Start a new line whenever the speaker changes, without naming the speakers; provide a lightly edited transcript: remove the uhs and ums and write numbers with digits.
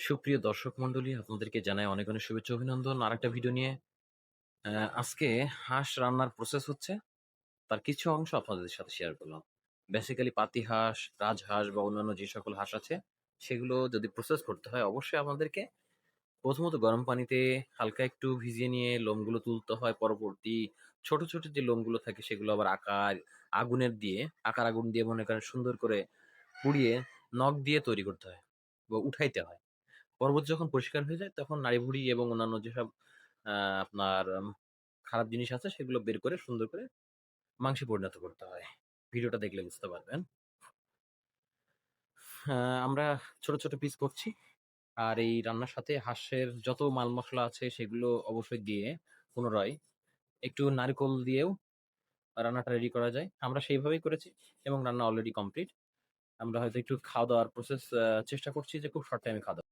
সুপ্রিয় দর্শক মণ্ডলী, আপনাদেরকে জানাই অনেক, অনেক শুভেচ্ছা অভিনন্দন। আরেকটা ভিডিও নিয়ে আজকে হাঁস রান্নার প্রসেস হচ্ছে, তার কিছু অংশ আপনাদের সাথে শেয়ার করলাম। বেসিক্যালি পাতিহাঁস, রাজহাঁস বা অন্যান্য যে সকল হাঁস আছে, সেগুলো যদি প্রসেস করতে হয় অবশ্যই আপনাদেরকে প্রথমত গরম পানিতে হালকা একটু ভিজিয়ে নিয়ে লোমগুলো তুলতে হয়। পরবর্তী ছোট, ছোট যে লোমগুলো থাকে সেগুলো আবার আকার আগুন দিয়ে মনে করেন সুন্দর করে পুড়িয়ে নখ দিয়ে তৈরি করতে হয় বা উঠাইতে হয়। পরবর্তী যখন পরিষ্কার হয়ে যায় তখন নাড়িভুড়ি এবং অন্যান্য যেসব আপনার খারাপ জিনিস আছে সেগুলো বের করে সুন্দর করে মাংসে পরিণত করতে হয়। ভিডিওটা দেখলে বুঝতে পারবেন। আমরা ছোট, ছোট পিস করছি। আর এই রান্নার সাথে হাঁসের যত মাল মসলা আছে সেগুলো অবশ্যই দিয়ে পুনরায় একটু নারকেল দিয়েও রান্নাটা রেডি করা যায়। আমরা সেইভাবেই করেছি এবং রান্না অলরেডি কমপ্লিট। আমরা হয়তো একটু খাওয়া-দাওয়ার প্রসেস চেষ্টা করছি যে খুব শর্ট টাইমে খাওয়া-দাওয়া